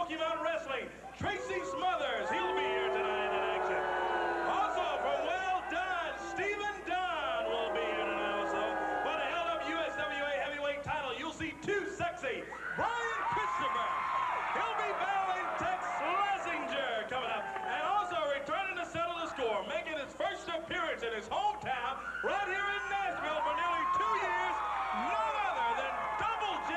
Smoky Mountain Wrestling, Tracy Smothers. He'll be here tonight in action. Also from Well Done, Stephen Dunn will be here tonight also. For the held up USWA heavyweight title, you'll see Too Sexy, Brian Christopher. He'll be battling Tex Schlesinger coming up. And also returning to settle the score, making his first appearance in his hometown, right here in Nashville for nearly 2 years, none other than Double J,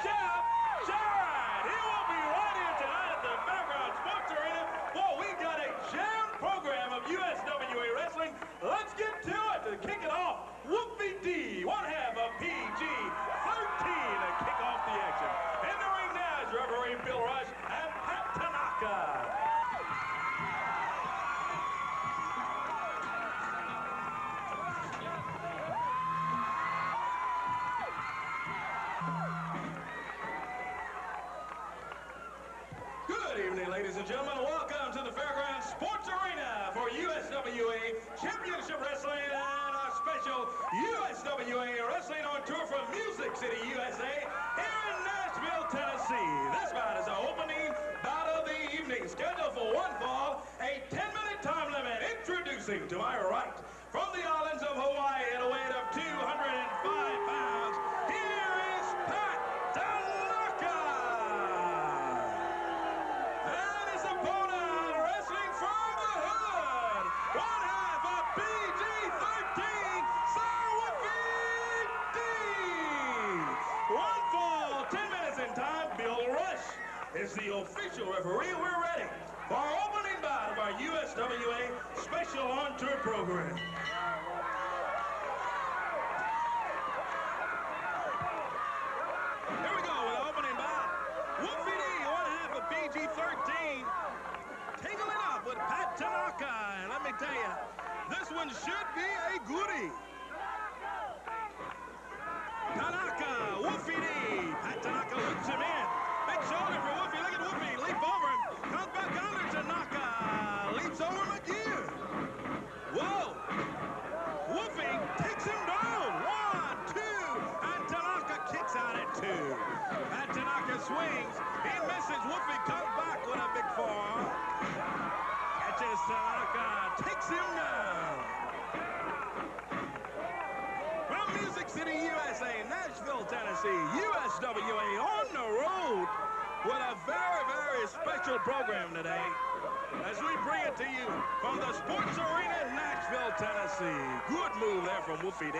Jeff Jarrett. He will be right here tonight at the Fairgrounds Sports Arena. Well, we got a jammed program of USWA wrestling. Let's get to it to kick it off. Whoopie D, one half of PG-13 to kick off the action. In the ring now is referee Bill Rush and Pat Tanaka. Good evening, ladies and gentlemen. Welcome to the Fairgrounds Sports Arena for USWA Championship Wrestling and a special USWA Wrestling on Tour from Music City, USA, here in Nashville, Tennessee. This bout is the opening bout of the evening, scheduled for one fall, a 10-minute time limit. Introducing to my right, from the islands of Hawaii at a weight of 205 pounds, here is Pat Tanaka. And his opponent, wrestling from the hood, one half of PG-13, Sir Whoopie D. One fall, 10 minutes in time. Bill Rush is the official referee. We're ready for our opening bout of our USWA Special On Tour program. Here we go with the opening bout. Whoopie D, one half of PG-13, taking it up with Pat Tanaka. And let me tell you, this one should be a goodie. Tanaka, Whoopie D. Pat Tanaka loops him in. Big shoulder for Whoopie. Look at Whoopie. Leap over him. Comes back under Tanaka. Leaps over him again. Whoa. Whoopie takes him down. 1, 2. And Tanaka kicks out at 2. Pat Tanaka swings. He misses. Whoopie comes back with a big forearm. Catches Tanaka. Takes him down. From Music City, USA, Nashville, Tennessee, USWA on the road with a very, very special program today as we bring it to you from the Sports Arena in Nashville, Tennessee. Good move there from Whoopie D.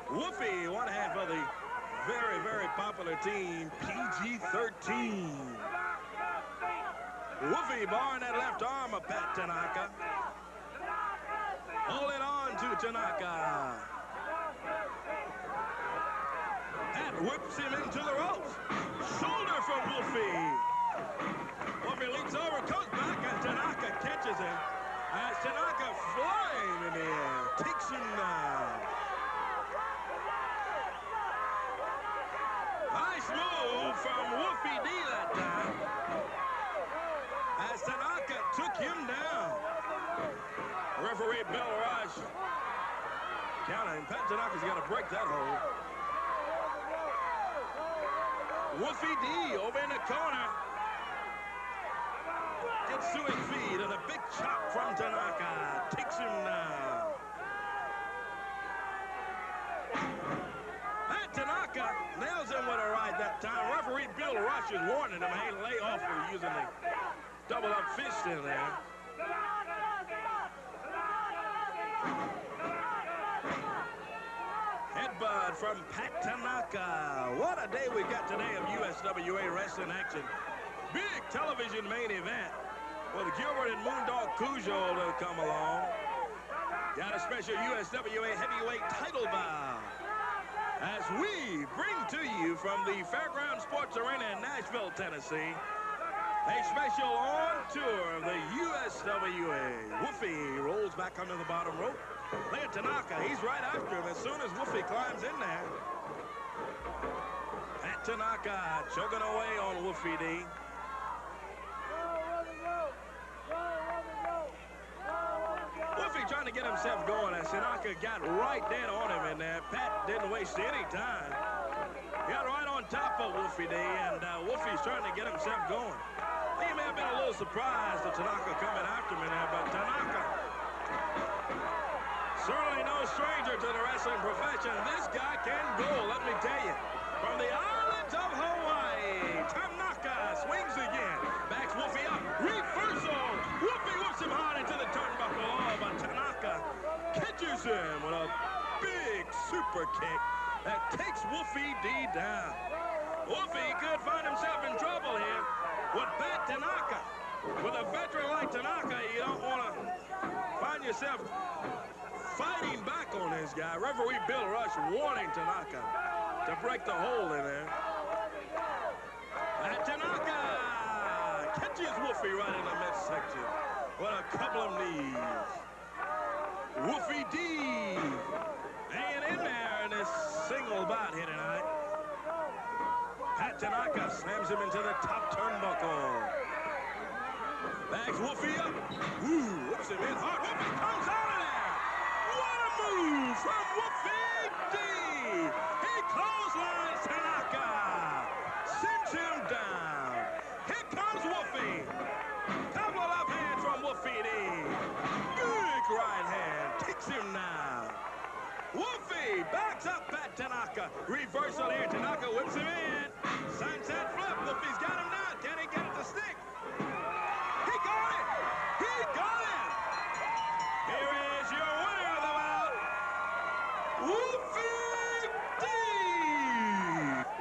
Whoopie, one half of the very, very popular team, PG-13. Whoopie barring that left arm of Pat Tanaka. Holding on to Tanaka. Pat whips him into the ropes. Shoulder from Whoopie. Whoopie leaps over, comes back, and Tanaka catches him. As Tanaka flying in the air, takes him down. Nice move from Whoopie D that time. As Tanaka took him down. Referee Bill Rush counting. Pat Tanaka's got to break that hold. Whoopie D over in the corner. Gets to his feet and a big chop from Tanaka. Takes him down. Pat Tanaka nails him with a right that time. Referee Bill Rush is warning him, hey, lay off for using the double up fist in there. Headbutt from Pat Tanaka. What a day we got today of USWA wrestling action. Big television main event with Gilbert and Moondog Cujo to come along. Got a special USWA heavyweight title bout as we bring to you from the Fairgrounds Sports Arena in Nashville, Tennessee, a special on tour of the USWA. Whoopie rolls back under the bottom rope. Look at Tanaka. He's right after him as soon as Whoopie climbs in there. Pat Tanaka choking away on Whoopie D. Whoopie trying to get himself going as Tanaka got right dead on him in there. Pat didn't waste any time. Got right on top of Whoopie D, and Whoopie Wolfie's trying to get himself going. I think he may have been a little surprised at Tanaka coming after him in there, but Tanaka, certainly no stranger to the wrestling profession. This guy can go, let me tell you. From the islands of Hawaii, Tanaka swings again. Backs Wolfie up. Reversal. Wolfie whips him hard into the turnbuckle. Oh, but Tanaka catches him with a big super kick that takes Wolfie D down. Wolfie could find himself in trouble here with that Tanaka. With a veteran like Tanaka, you don't want to find yourself fighting back on this guy. Referee Bill Rush warning Tanaka to break the hole in there. And Tanaka catches Wolfie right in the midsection with a couple of knees. Wolfie D hanging in there in this single bout here tonight. Pat Tanaka slams him into the top turnbuckle. Backs Wolfie up. Ooh, whips him in hard. Wolfie comes out of there. What a move from Wolfie D. He clotheslines Tanaka. Sends him down. Here comes Wolfie. Couple of hands from Wolfie D. Big right hand. Takes him down. Wolfie backs up at Tanaka. Reversal here. Tanaka whips him in. Sunset flip. Wolfie's got him now. Can he get it to stick? He got it. He got it. Here is your winner of the bout, Wolfie D.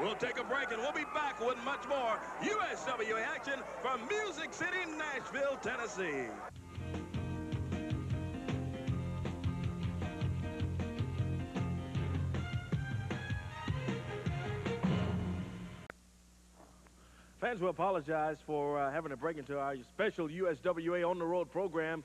We'll take a break and we'll be back with much more USWA action from Music City, Nashville, Tennessee. Fans, we apologize for having to break into our special USWA On the Road program,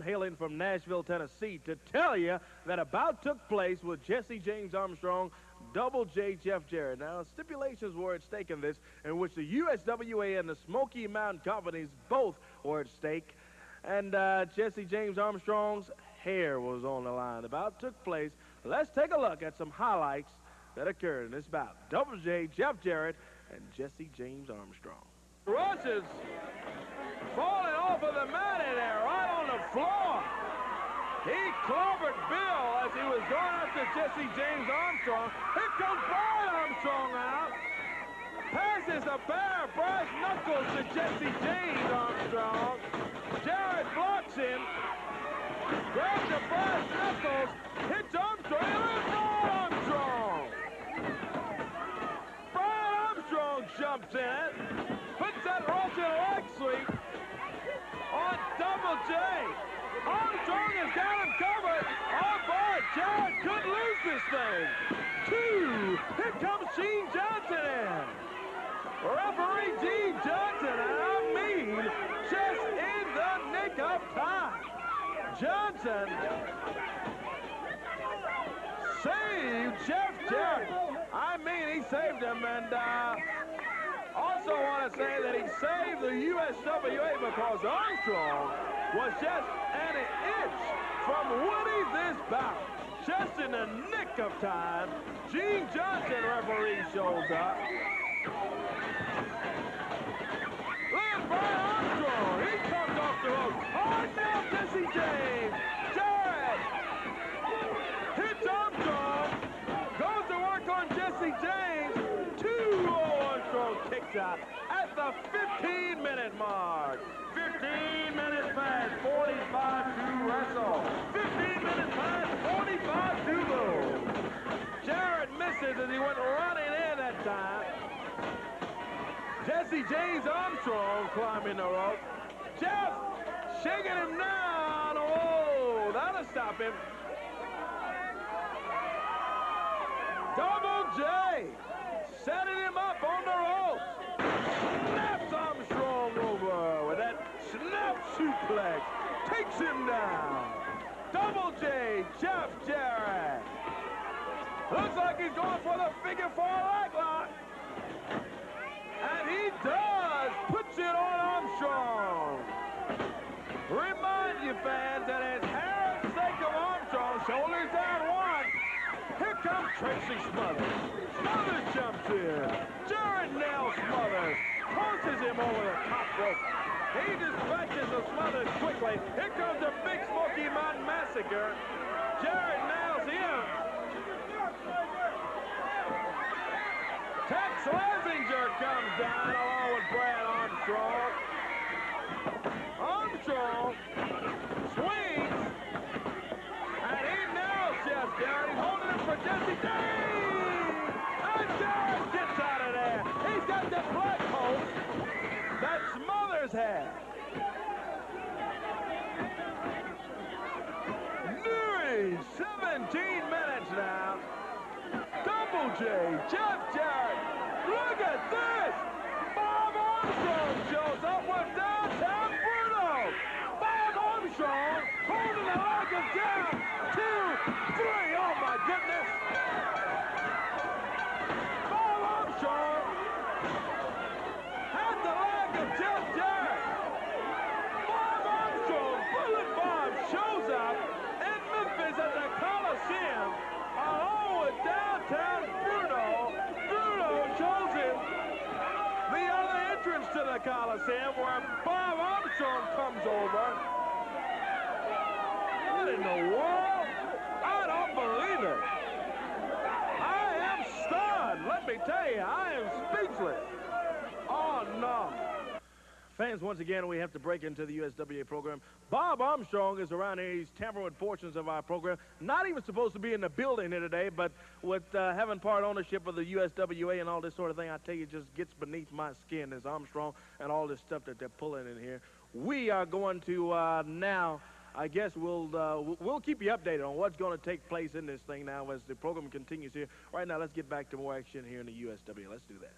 hailing from Nashville, Tennessee, to tell you that a bout took place with Jesse James Armstrong, Double J Jeff Jarrett. Now, stipulations were at stake in this, in which the USWA and the Smoky Mountain Companies both were at stake, and Jesse James Armstrong's hair was on the line. The bout took place. Let's take a look at some highlights that occurred in this bout. Double J Jeff Jarrett and Jesse James Armstrong. Rush is falling off of the mat in there, right on the floor. He clobbered Bill as he was going after Jesse James Armstrong. Here comes Brian Armstrong out. Passes a pair of brass knuckles to Jesse James Armstrong. Jarrett blocks him. Grabs the brass knuckles. Hits Armstrong. And then Brian Armstrong. Jumps in, puts that Russian leg sweep on Double J. Armstrong has got him covered. Oh boy, Jarrett could lose this thing. Two. Here comes Gene Johnson in. Referee Gene Johnson, and I mean just in the nick of time. Johnson saved Jeff Jarrett. I mean, he saved him, and also want to say that he saved the USWA because Armstrong was just an inch from winning this bout. Just in the nick of time, Gene Johnson, referee, shows up. Look at Brian Armstrong. He comes off the rope. Hard now, Jesse James. Jarrett hits Armstrong. Goes to work on Jesse James. Armstrong kicks out at the 15-minute mark. 15 minutes past 45 to wrestle. 15 minutes past 45 to go. Jarrett misses as he went running in that time. Jesse James Armstrong climbing the rope. Jeff shaking him down. Oh, that'll stop him. Double J setting him up on the rope. Snaps Armstrong over with that snap suplex. Takes him down. Double J, Jeff Jarrett. Looks like he's going for the figure four leg lock. And he does. Puts it on Armstrong. Remind you fans that it's hair at stake of Armstrong. Shoulders down one. Here comes Tracy Smothers. Smothers jumps in. Jarrett nails Smothers. him over the top rope. He dispatches the Smothers quickly. Here comes the Big Smoky Mountain Massacre. Jarrett nails him. Tex Lesinger comes down along with Brad Armstrong. Armstrong swings, and he nails Jeff Jarrett. He's holding him for Jesse James. And Jarrett gets out of there. He's got the black post that Smothers had. Nearly 17 minutes now. Double J, Jeff Jarrett. Look at this. Bob Armstrong shows up with downtown Bruno. Bob Armstrong holding the leg of Jeff. 2, 3. Oh, my goodness. Bob Armstrong had the leg of Jeff Jarrett. Bob Armstrong, Bullet Bob, shows up in Memphis at the Coliseum along with downtown Bruno. Bruno shows him the other entrance to the Coliseum where Bob Armstrong comes over. What in the world? I don't believe it. I am stunned. Let me tell you, I am speechless. Oh, no. Fans, once again, we have to break into the USWA program. Bob Armstrong is around here. He's tampering with portions of our program. Not even supposed to be in the building here today, but with having part ownership of the USWA and all this sort of thing, I tell you, it just gets beneath my skin, this Armstrong and all this stuff that they're pulling in here. We are going to now, I guess we'll keep you updated on what's going to take place in this thing now as the program continues here. Right now, let's get back to more action here in the USWA. Let's do that.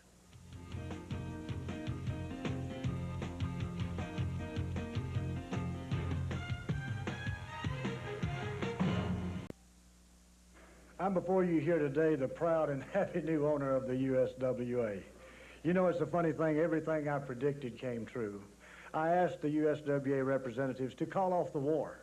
I'm before you here today, the proud and happy new owner of the USWA. You know, it's a funny thing, everything I predicted came true. I asked the USWA representatives to call off the war,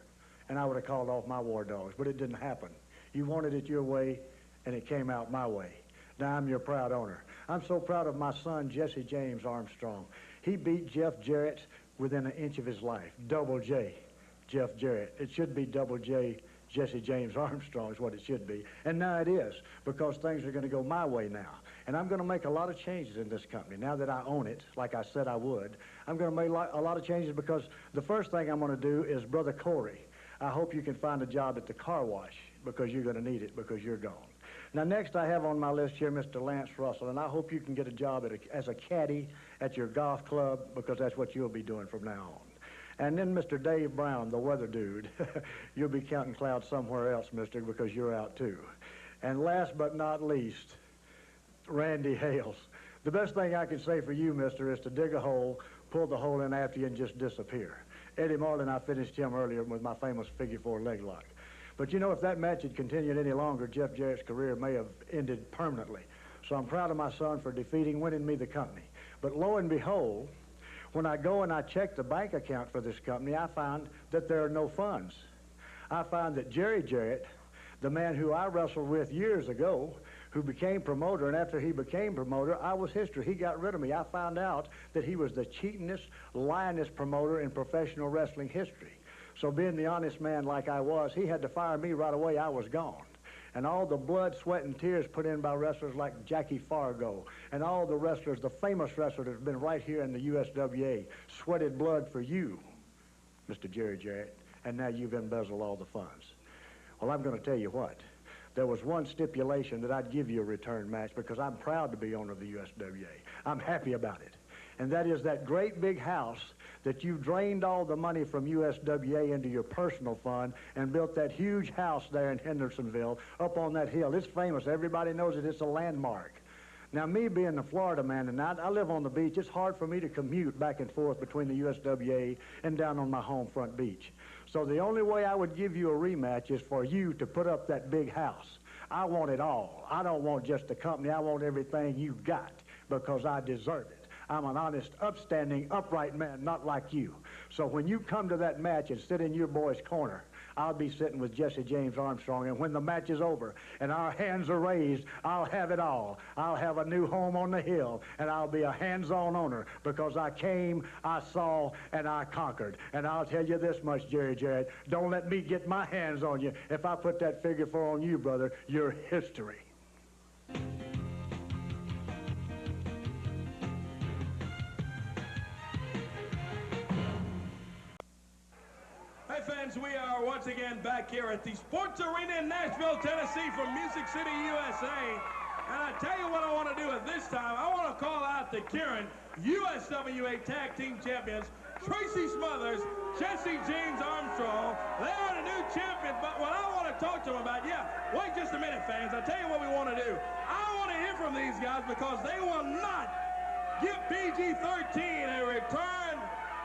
and I would have called off my war dogs, but it didn't happen. You wanted it your way, and it came out my way. Now I'm your proud owner. I'm so proud of my son, Jesse James Armstrong. He beat Jeff Jarrett within an inch of his life. Double J, Jeff Jarrett. It should be Double J, Jesse James Armstrong is what it should be. And now it is, because things are going to go my way now. And I'm going to make a lot of changes in this company. Now that I own it, like I said I would, I'm going to make a lot of changes because the first thing I'm going to do is, Brother Corey, I hope you can find a job at the car wash because you're going to need it because you're gone. Now, next I have on my list here Mr. Lance Russell, and I hope you can get a job as a caddy at your golf club because that's what you'll be doing from now on. And then Mr. Dave Brown, the weather dude. You'll be counting clouds somewhere else, mister, because you're out too. And last but not least, Randy Hales. The best thing I can say for you, mister, is to dig a hole, pull the hole in after you, and just disappear. Eddie Marlin, I finished him earlier with my famous figure 4 leg lock. But you know, if that match had continued any longer, Jeff Jarrett's career may have ended permanently. So I'm proud of my son for winning me the company. But lo and behold, when I go and I check the bank account for this company, I find that there are no funds. I find that Jerry Jarrett, the man who I wrestled with years ago, who became promoter, and after he became promoter, I was history. He got rid of me. I found out that he was the cheatingest, lyingest promoter in professional wrestling history. So being the honest man like I was, he had to fire me right away. I was gone. And all the blood, sweat, and tears put in by wrestlers like Jackie Fargo, and all the wrestlers, the famous wrestlers that have been right here in the USWA, sweated blood for you, Mr. Jerry Jarrett, and now you've embezzled all the funds. Well, I'm going to tell you what. There was one stipulation that I'd give you a return match because I'm proud to be owner of the USWA. I'm happy about it. And that is that great big house that you've drained all the money from USWA into your personal fund and built that huge house there in Hendersonville up on that hill. It's famous. Everybody knows it. It's a landmark. Now, me being a Florida man, and I live on the beach, it's hard for me to commute back and forth between the USWA and down on my home front beach. So the only way I would give you a rematch is for you to put up that big house. I want it all. I don't want just the company. I want everything you got because I deserve it. I'm an honest, upstanding, upright man, not like you. So when you come to that match and sit in your boy's corner, I'll be sitting with Jesse James Armstrong, and when the match is over and our hands are raised, I'll have it all. I'll have a new home on the hill, and I'll be a hands-on owner because I came, I saw, and I conquered. And I'll tell you this much, Jerry Jarrett, don't let me get my hands on you. If I put that figure 4 on you, brother, you're history. Hey fans, we are once again back here at the Sports Arena in Nashville, Tennessee from Music City, USA. And I tell you what I want to do at this time. I want to call out the current USWA Tag Team Champions, Tracy Smothers, Jesse James Armstrong. They are the new champions, but what I want to talk to them about, wait just a minute, fans. I'll tell you what we want to do. I want to hear from these guys because they will not give PG-13 a return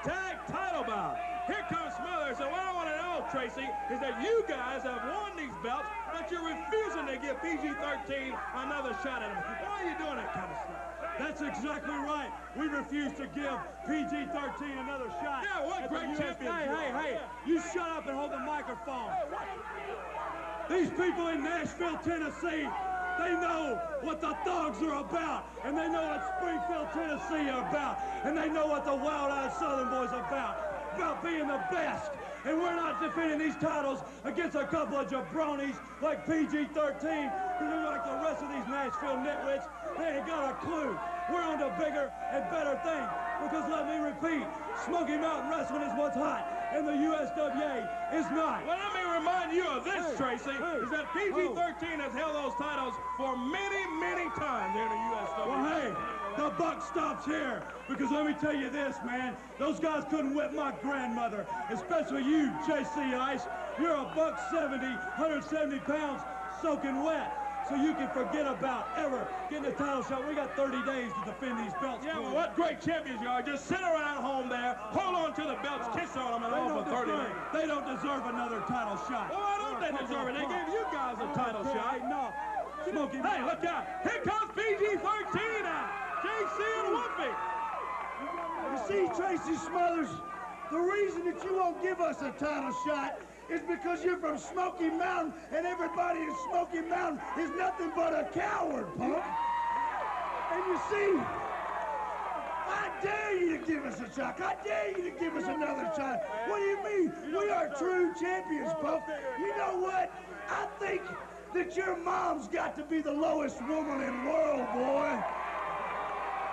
tag title bout. Here comes Smothers, and what I want to know, Tracy, is that you guys have won these belts, but you're refusing to give PG-13 another shot at them. Why are you doing that kind of stuff? That's exactly right. We refuse to give PG-13 another shot. Yeah, what great champions. Hey, you shut up and hold the microphone. These people in Nashville, Tennessee, they know what the Thugs are about, and they know what Springfield, Tennessee are about, and they know what the Wild-Eyed Southern Boys are about being the best. And we're not defending these titles against a couple of jabronis like PG-13, who look like the rest of these Nashville nitwits. They ain't got a clue. We're on to bigger and better things. Because let me repeat, Smoky Mountain Wrestling is what's hot, and the USWA is not. Well, let me remind you of this, Tracy, is that PG-13 has held those titles for many, many times here in the USWA. Well, hey, the buck stops here, because let me tell you this, man, those guys couldn't whip my grandmother, especially you, JC Ice. You're a $170, 170 pounds, soaking wet. So you can forget about ever getting a title shot. We got 30 days to defend these belts. Yeah, well, what great champions you are. Just sit around home there, hold on to the belts, kiss on them, and hold for 30 days. They don't deserve another title shot. Well, why don't they deserve it? They gave you guys a title shot. Hey, no. Smoky. Hey, look out. Here comes PG-13 out. JC and Wolfie. You see, Tracy Smothers, the reason that you won't give us a title shot is because you're from Smoky Mountain, and everybody in Smoky Mountain is nothing but a coward, punk. And you see, I dare you to give us a shot. I dare you to give us another shot. What do you mean? We are true champions, punk. You know what? I think that your mom's got to be the lowest woman in the world, boy.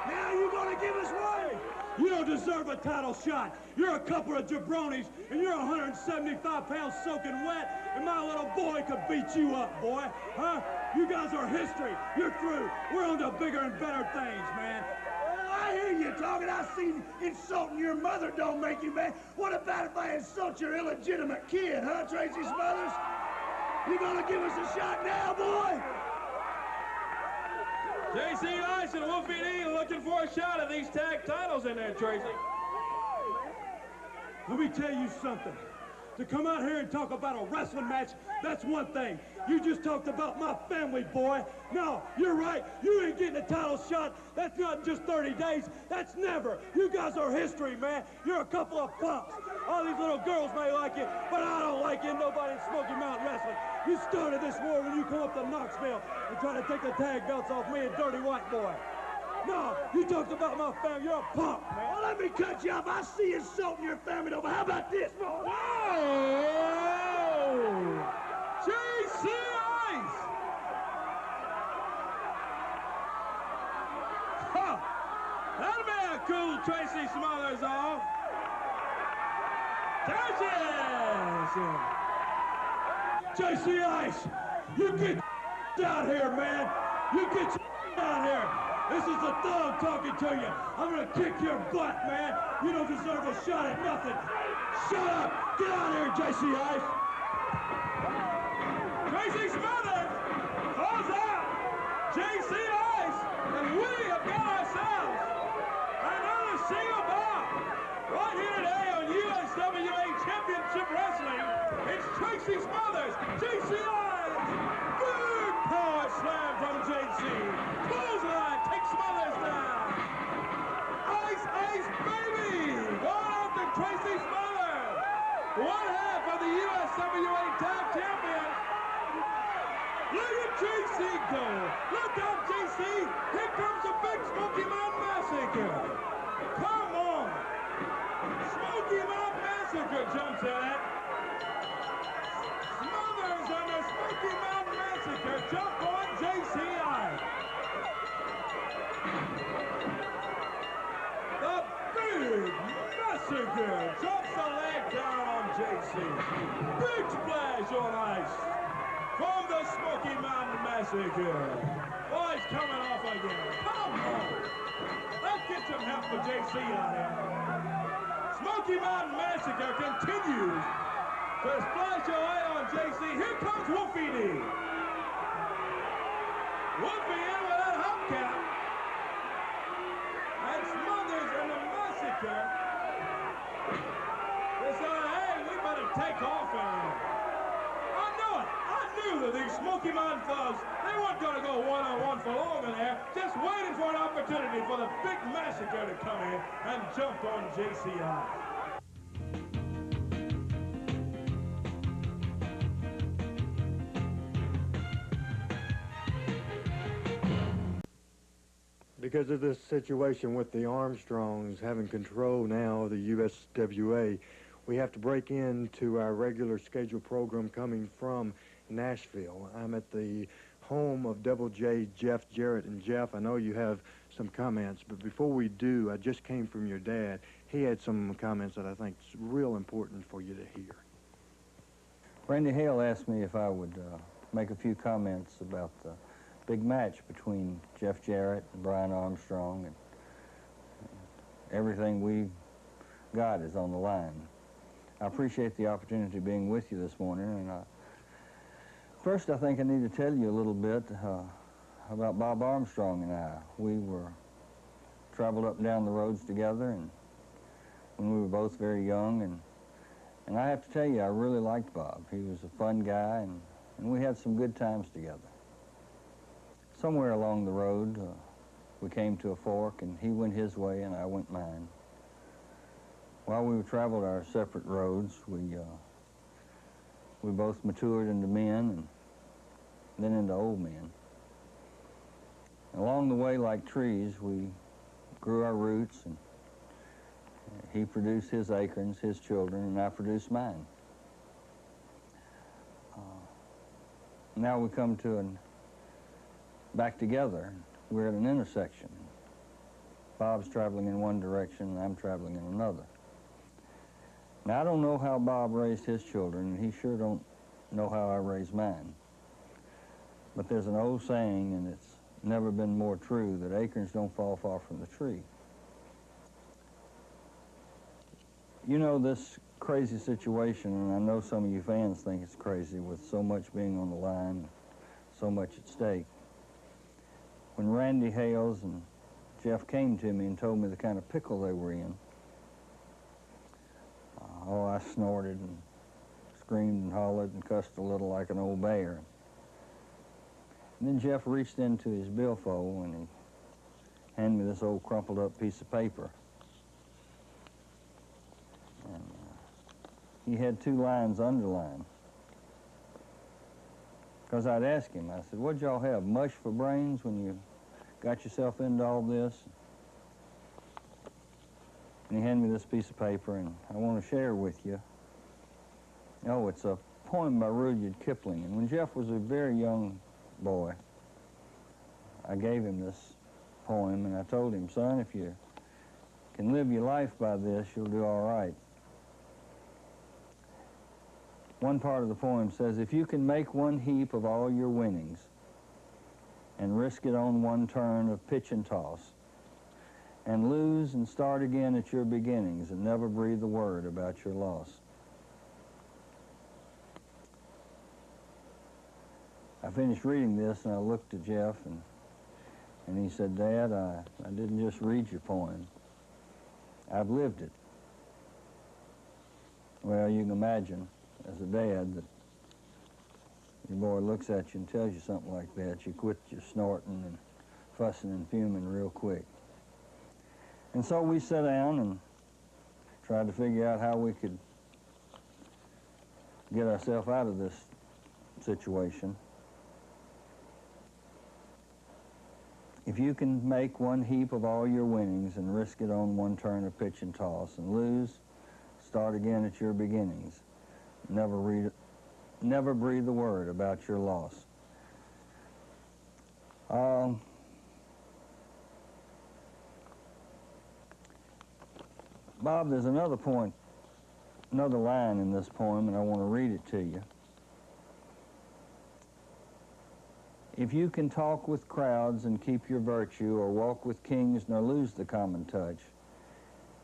Now you gonna give us one? You don't deserve a title shot. You're a couple of jabronis, and you're 175 pounds soaking wet, and my little boy could beat you up, boy. Huh? You guys are history. You're through. We're on to bigger and better things, man. Well, I hear you talking. I seen insulting your mother don't make you mad. What about if I insult your illegitimate kid, huh, Tracy Smothers? You gonna give us a shot now, boy? JC Ice and Wolfie D looking for a shot at these tag titles in there, Tracy. Let me tell you something. To come out here and talk about a wrestling match, that's one thing. You just talked about my family, boy. No, you're right. You ain't getting a title shot. That's not just 30 days. That's never. You guys are history, man. You're a couple of punks. All these little girls may like it, but I don't like it. Nobody in Smoky Mountain Wrestling. You started this war when you come up to Knoxville and try to take the tag belts off me and Dirty White Boy. No, you talked about my family. You're a punk, man. Well, let me cut you off. I see you insulting your family over. How about this, boy? Whoa! JC Ice! Huh. That'll be a cool Tracy Smothers off. JC Ice, you get out here, man. You get out here. This is the Thug talking to you. I'm gonna kick your butt, man. You don't deserve a shot at nothing. Shut up. Get out of here, JC Ice. Tracy Smothers calls out JC Ice, and we have got ourselves another single bout right here today on USWA Championship Wrestling. It's Tracy Smothers, JC Ice. Good power slam from JC. Clothesline takes Smothers down. Ice, Ice, baby! Going after Tracy Smothers. One half of the USWA Massacre drops the leg down on JC. Big splash on ice from the Smoky Mountain Massacre. Oh, he's coming off again. Come on. Let's get some help for JC out here. Smoky Mountain Massacre continues to splash away on JC. Here comes Wolfie D. Wolfie in with that hubcap. And Smothers and the Massacre. They said, hey, we better take off in here. I knew it. I knew that these Smoky Mountain thugs, they weren't going to go one-on-one for long in there, just waiting for an opportunity for the big Massacre to come in and jump on JCI. Because of this situation with the Armstrongs having control now of the USWA, we have to break into our regular scheduled program coming from Nashville. I'm at the home of Double J, Jeff Jarrett. And Jeff, I know you have some comments, but before we do, I just came from your dad. He had some comments that I think is real important for you to hear. Randy Hale asked me if I would make a few comments about the big match between Jeff Jarrett and Brian Armstrong, and everything we got is on the line. I appreciate the opportunity of being with you this morning, and first I think I need to tell you a little bit about Bob Armstrong and I. We traveled up and down the roads together, and when we were both very young, and I have to tell you, I really liked Bob. He was a fun guy, and we had some good times together. Somewhere along the road, we came to a fork, and he went his way, and I went mine. While we traveled our separate roads, we both matured into men, and then into old men. Along the way, like trees, we grew our roots, and he produced his acorns, his children, and I produced mine. Now we come to back together. We're at an intersection. Bob's traveling in one direction, and I'm traveling in another. Now, I don't know how Bob raised his children, and he sure don't know how I raised mine. But there's an old saying, and it's never been more true, that acorns don't fall far from the tree. You know, this crazy situation, and I know some of you fans think it's crazy with so much being on the line, so much at stake. When Randy Hales and Jeff came to me and told me the kind of pickle they were in, oh, I snorted and screamed and hollered and cussed a little like an old bear. And then Jeff reached into his billfold and he handed me this old crumpled up piece of paper. And he had 2 lines underlined. Because I'd asked him, I said, what'd y'all have, mush for brains when you got yourself into all this? And he handed me this piece of paper, and I want to share with you. Oh, it's a poem by Rudyard Kipling. And when Jeff was a very young boy, I gave him this poem, and I told him, son, if you can live your life by this, you'll do all right. One part of the poem says, if you can make one heap of all your winnings and risk it on one turn of pitch and toss, and lose and start again at your beginnings and never breathe a word about your loss. I finished reading this and I looked at Jeff and he said, Dad, I didn't just read your poem. I've lived it. Well, you can imagine as a dad that your boy looks at you and tells you something like that, you quit your snorting and fussing and fuming real quick. And so we sat down and tried to figure out how we could get ourselves out of this situation. If you can make one heap of all your winnings and risk it on one turn of pitch and toss and lose, start again at your beginnings. Never breathe a word about your loss. Bob, there's another point, another line in this poem, and I want to read it to you. If you can talk with crowds and keep your virtue, or walk with kings nor lose the common touch,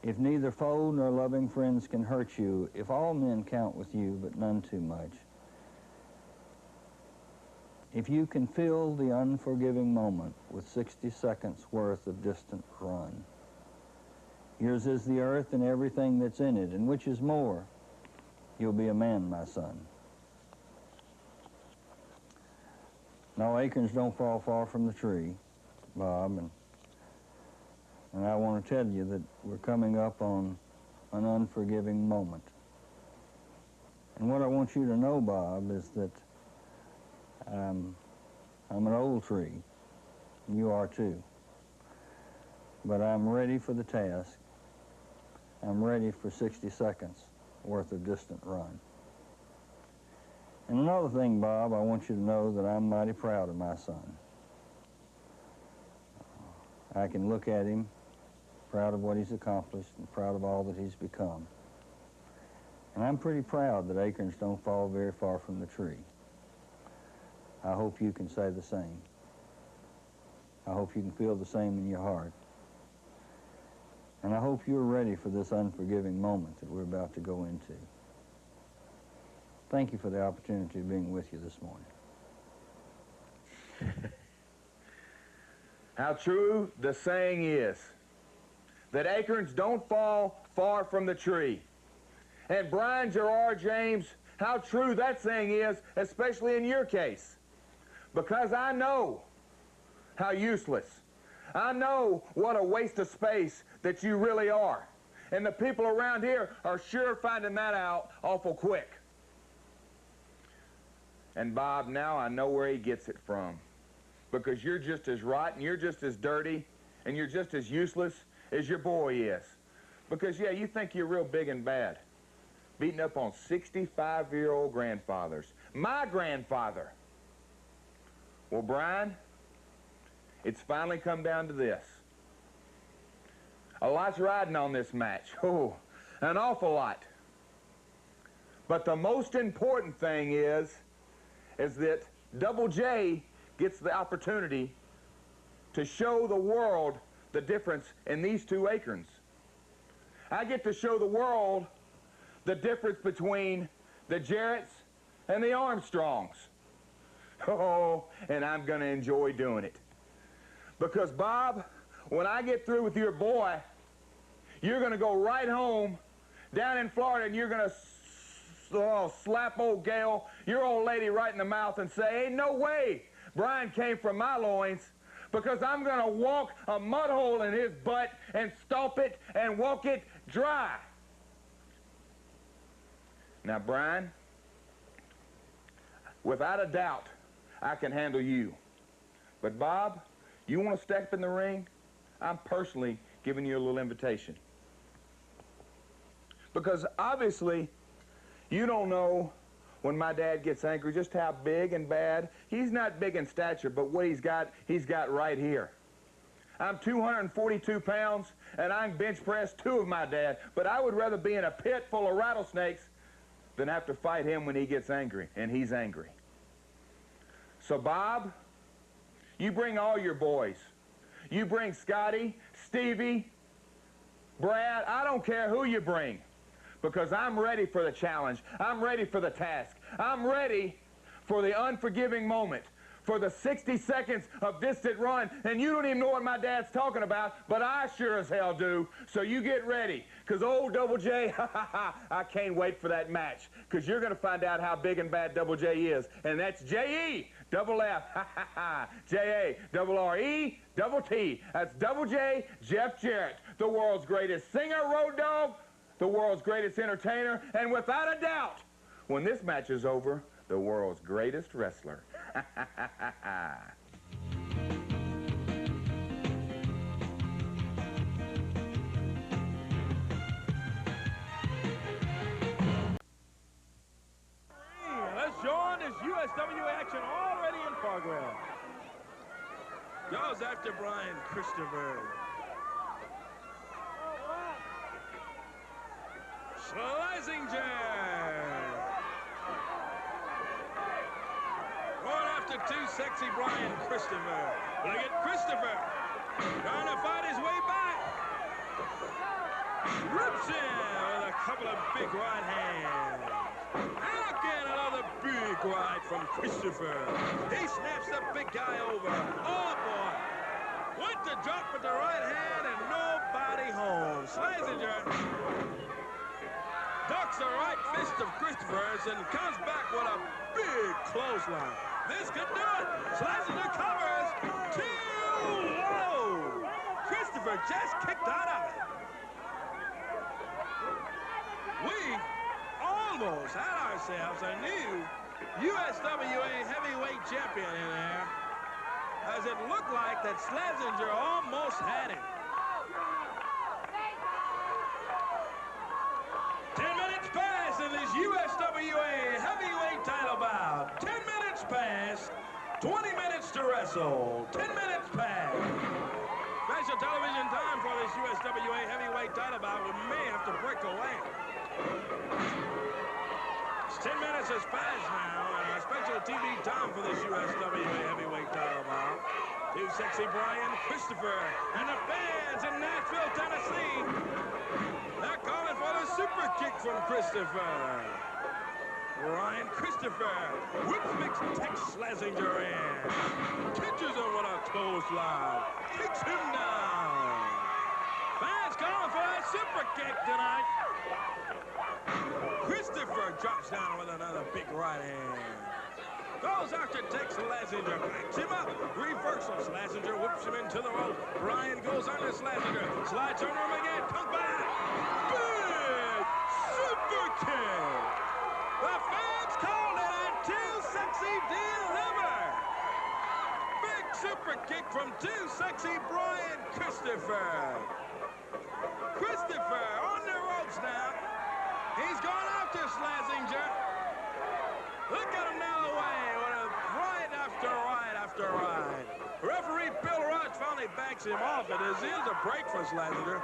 if neither foe nor loving friends can hurt you, if all men count with you but none too much, if you can fill the unforgiving moment with 60 seconds worth of distant run, yours is the earth and everything that's in it, and which is more, you'll be a man, my son. No, acorns don't fall far from the tree, Bob, and I want to tell you that we're coming up on an unforgiving moment. And what I want you to know, Bob, is that I'm an old tree. You are too. But I'm ready for the task. I'm ready for 60 seconds worth of distant run. And another thing, Bob, I want you to know that I'm mighty proud of my son. I can look at him, proud of what he's accomplished and proud of all that he's become. And I'm pretty proud that acorns don't fall very far from the tree. I hope you can say the same. I hope you can feel the same in your heart. And I hope you're ready for this unforgiving moment that we're about to go into. Thank you for the opportunity of being with you this morning. How true the saying is that acorns don't fall far from the tree. And Brian Gerard James, how true that saying is, especially in your case. Because I know how useless. I know what a waste of space that you really are. And the people around here are sure finding that out awful quick. And Bob, now I know where he gets it from. Because you're just as rotten, you're just as dirty, and you're just as useless as your boy is. Because, yeah, you think you're real big and bad. Beating up on 65-year-old grandfathers. My grandfather. Well, Brian, it's finally come down to this. A lot's riding on this match. Oh, an awful lot. But the most important thing is that Double J gets the opportunity to show the world the difference in these two acorns. I get to show the world the difference between the Jarretts and the Armstrongs. Oh, and I'm going to enjoy doing it. Because, Bob, when I get through with your boy, you're going to go right home down in Florida and you're going to slap old Gail, your old lady, right in the mouth and say, ain't no way Brian came from my loins, because I'm going to walk a mud hole in his butt and stomp it and walk it dry. Now, Brian, without a doubt, I can handle you. But, Bob, you want to step in the ring? I'm personally giving you a little invitation. Because, obviously, you don't know when my dad gets angry just how big and bad. He's not big in stature, but what he's got right here. I'm 242 pounds, and I can bench press 2 of my dad, but I would rather be in a pit full of rattlesnakes than have to fight him when he gets angry, and he's angry. So, Bob, you bring all your boys. You bring Scotty, Stevie, Brad, I don't care who you bring, because I'm ready for the challenge. I'm ready for the task. I'm ready for the unforgiving moment, for the 60 seconds of distant run. And you don't even know what my dad's talking about, but I sure as hell do. So you get ready, because old Double J, I can't wait for that match, because you're going to find out how big and bad Double J is. And that's J-E, double F, J-A, double R-E, double T. That's Double J, Jeff Jarrett, the world's greatest singer, road dog, the world's greatest entertainer, and without a doubt, when this match is over, the world's greatest wrestler. Let's join this USWA action already in progress. Goes after Brian Christopher. Schlesinger. Going after Too Sexy Brian Christopher. Look at Christopher trying to fight his way back. Rips in with a couple of big right hands. And again, another big right from Christopher. He snaps the big guy over. Oh, boy. Went to drop with the right hand and nobody home. Schlesinger ducks the right fist of Christopher's and comes back with a big clothesline. This could do it. Schlesinger covers. 2. Whoa! Christopher just kicked out of it. We almost had ourselves a new USWA heavyweight champion in there, as it looked like that Schlesinger almost had it. 10 minutes pass in this USWA heavyweight title bout. 10 minutes pass, 20 minutes to wrestle. 10 minutes pass. Special television time for this USWA heavyweight title bout. We may have to break away. 10 minutes has passed now, and special TV time for this USWA heavyweight title bout. Too Sexy Brian Christopher and the fans in Nashville, Tennessee. They're calling for the super kick from Christopher. Brian Christopher whips Big Tex Schlesinger in. Catches him with a clothesline. Kicks him down. Fans calling for that super kick tonight. Christopher drops down with another big right hand. Goes after Tex Schlesinger, backs him up. Reversal, Schlesinger whips him into the rope. Brian goes under Schlesinger, slides over him again, comes back. Big super kick. The fans called it a Too Sexy deliver. Big super kick from Too Sexy Brian Christopher. Christopher on the ropes now. He's going after Schlesinger. Look at him now away with a right after right after right. Referee Bill Rush finally backs him off. It is a break for Schlesinger.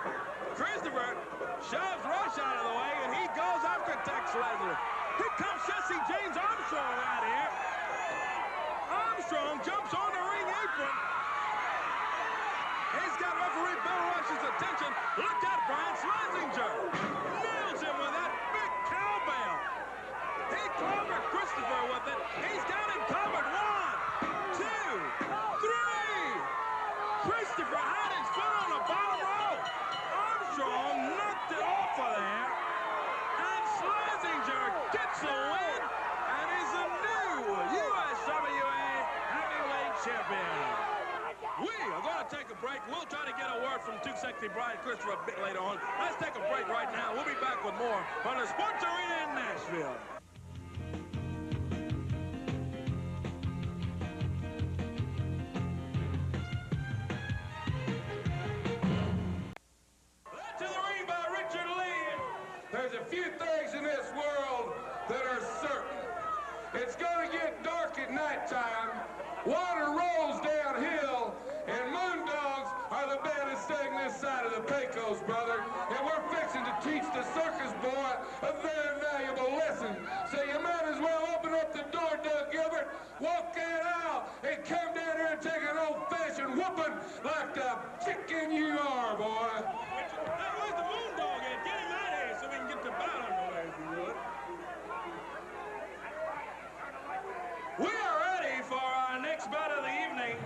Christopher shoves Rush out of the way, and he goes after Tex Schlesinger. Here comes Jesse James Armstrong out here. Armstrong jumps on the ring apron. He's got referee Bill Rush's attention. Look at Brian Schlesinger. Nails him with that big cowbell. He clobbered Christopher with it. He's got him covered. 1, 2, 3. Christopher had his foot on the bottom rope. Armstrong knocked it off of there. And Schlesinger gets the win and is the new USWA heavyweight champion. We are going to take a break. We'll try to get a word from Too Sexy Brian Christopher a bit later on. Let's take a break right now. We'll be back with more from the Sports Arena in Nashville. Led to the ring by Richard Lee. There's a few things in this world that are certain. It's going to get dark at nighttime. Water rolls downhill, and moondogs are the baddest thing this side of the Pecos, brother. And we're fixing to teach the circus boy a very valuable lesson. So you might as well open up the door, Doug Gilbert, walk that aisle, and come down here and take an old-fashioned whooping like the chicken you are, boy. Hey, where's the moondog at? Get him out of here so we can get the bout underway, if you would. We are ready for our next bout of the evening.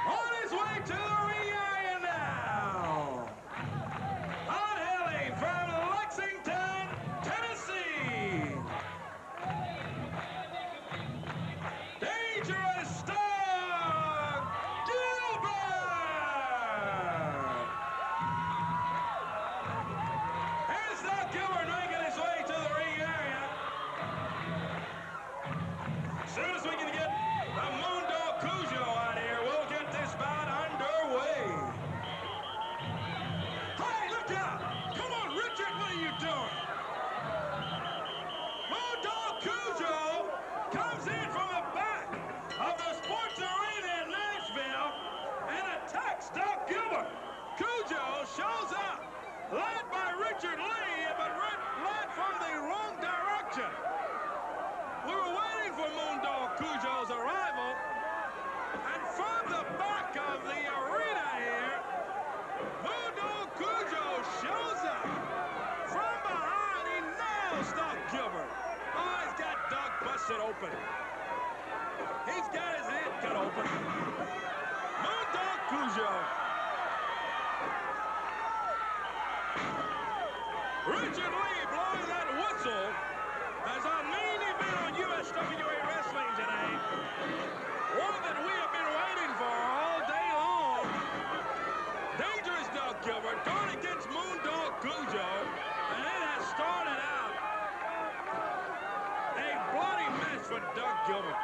On his way to the ring area now. Hailing from Lexington, Tennessee. Dangerous Doug Gilbert. Here's Doug Gilbert making his way to the ring area. As soon as we can get the Moondog Cujo out here, we'll get this bout underway. Hey, look out! Come on, Richard, what are you doing? Moondog Cujo comes in from the back of the Sports Arena in Nashville and attacks Doug Gilbert. Cujo shows up led by Richard Lee, but led from the wrong direction. We were waiting for Moondog Cujo's arrival, and from the back of the arena here, Moondog Cujo shows up. From behind, he nails Doug Gilbert. Oh, he's got Doug busted open. He's got his head cut open. Moondog Cujo. Richard Lee blowing that whistle as our main event on USWA Wrestling today. One that we have been waiting for all day long. Dangerous Doug Gilbert going against Moondog Cujo, and it has started out a bloody mess for Doug Gilbert.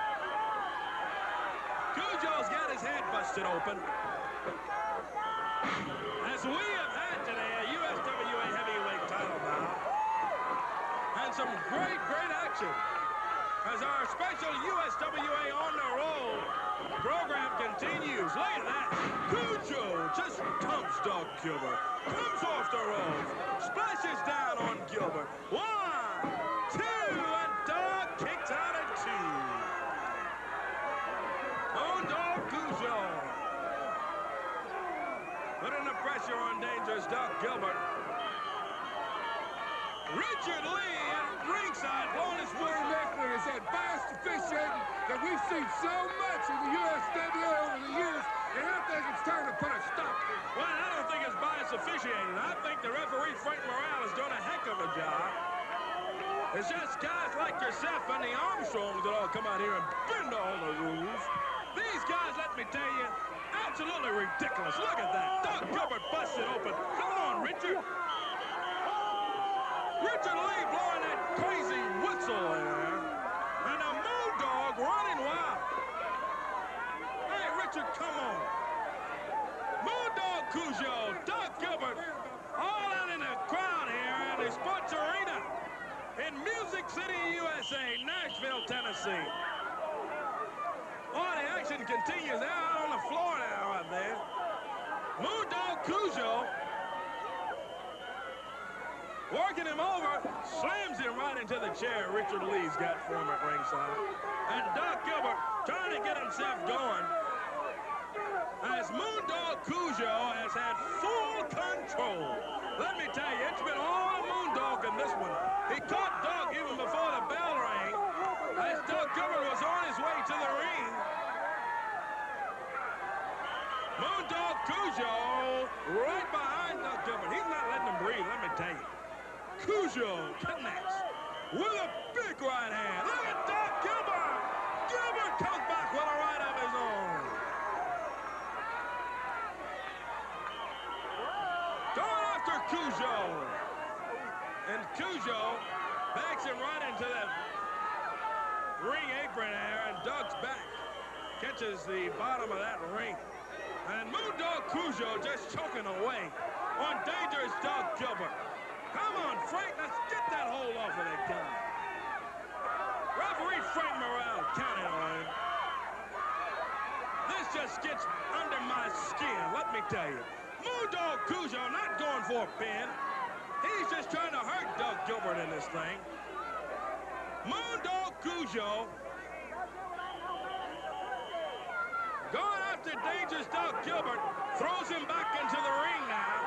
Cujo's got his head busted open. As we have had today a USWA heavyweight title bout, and some great action as our special USWA On the Roll program continues. Look at that. Cujo just dumps Doug Gilbert. Comes off the ropes. Splashes down on Gilbert. 1, 2, and Doug kicks out at 2. Moondog Cujo putting the pressure on Dangerous Doug Gilbert. Richard Lee at ringside blowing his whistle. Wrestling is that biased officiating that we've seen so much in the USWA over the years, and I think it's time to put a stop to it. Well, I don't think it's biased officiating. I think the referee, Frank Morale, has done a heck of a job. It's just guys like yourself and the Armstrongs that all come out here and bend all the rules. These guys, let me tell you, absolutely ridiculous. Look at that. Doug Gilbert busted open. Come on, Richard. Richard Lee blowing that crazy whistle there. And a Moondog running wild. Hey, Richard, come on. Moondog Cujo, Doug Gilbert, all out in the crowd here at the Sports Arena in Music City, USA, Nashville, Tennessee. Oh, the action continues out on the floor now right there. Moondog Cujo working him over, slams him right into the chair Richard Lee's got for him at ringside. And Doug Gilbert trying to get himself going as Moondog Cujo has had full control. Let me tell you, it's been all Moondog in this one. He caught Doug even before the bell rang as Doug Gilbert was on his way to the ring. Moondog Cujo right behind Doug Gilbert. He's not letting him breathe, let me tell you. Cujo connects with a big right hand. Look at Doug Gilbert. Gilbert comes back with a right of his own. Going after Cujo. And Cujo backs him right into the ring apron there, and Doug's back. Catches the bottom of that ring. And Moondog Cujo just choking away on Dangerous Doug Gilbert. Come on, Frank, let's get that hold off of that guy. Referee Frank Morale counted on him. This just gets under my skin, let me tell you. Moondog Cujo not going for a pin. He's just trying to hurt Doug Gilbert in this thing. Moondog Cujo going after Dangerous Doug Gilbert, throws him back into the ring now.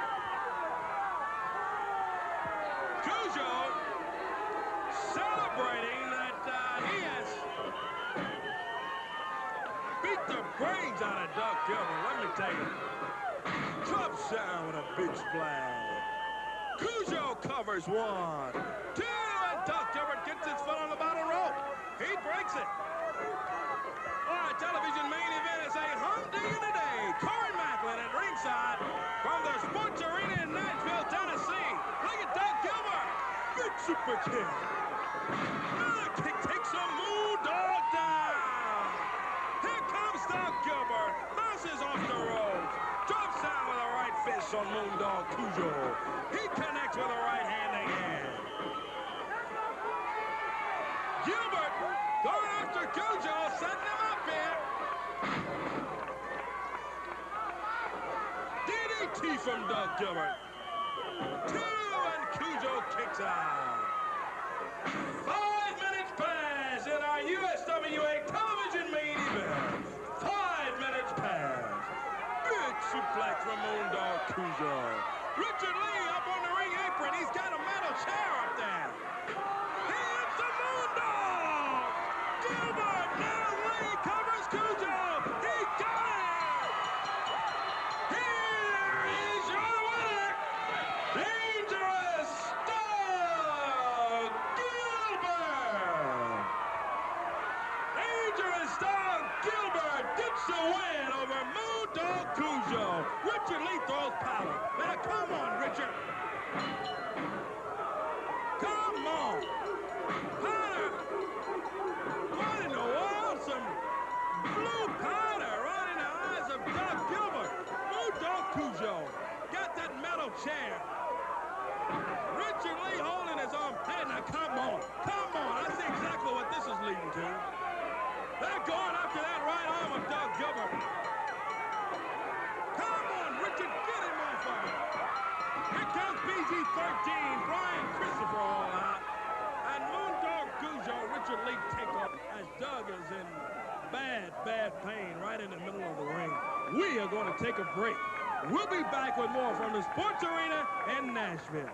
Cujo celebrating that he has beat the brains out of Doug Gilbert, let me tell you. Drops down with a big splash. Cujo covers 1, 2, and Doug Gilbert gets his foot on the bottom rope. He breaks it. All right, television main event is a humdinger today. Corey Macklin at ringside from the Sports Arena in Nashville, Tennessee. Look at Doug Gilbert. Big super kick. Another kick takes a Moondog down. Here comes Doug Gilbert. Bounces off the ropes. Drops down with a right fist on Moondog Cujo. He connects with a right-handing hand. Gilbert going after Cujo, setting him up here. DDT from Doug Gilbert. 2, and Cujo kicks out. 5 minutes pass in our USWA television main event. 5 minutes pass. Big suplex from Moondog Cujo. Richard Lee up on the ring apron. He's got a metal chair up there. Here's the Moondog. Gilbert, now Lee covers Cujo. He got it. Here is your winner, Dangerous Doug Gilbert. Dangerous Doug Gilbert gets the win over Moondog Cujo. Richard Lee throws powder. Now come on, Richard. Come on. Powder. What in the world? Some blue powder right in the eyes of Doug Gilbert. Moondog Cujo got that metal chair. Richard Lee holding his arm. Hey, now come on. Come on. I see exactly what this is leading to. They're going after that right arm of Doug Gilbert. Come on, Richard, get him off of him. Here comes PG-13, Brian Christopher all out. And Moondog Cujo, Richard Lee take off as Doug is in bad, bad pain right in the middle of the ring. We are going to take a break. We'll be back with more from the Sports Arena in Nashville.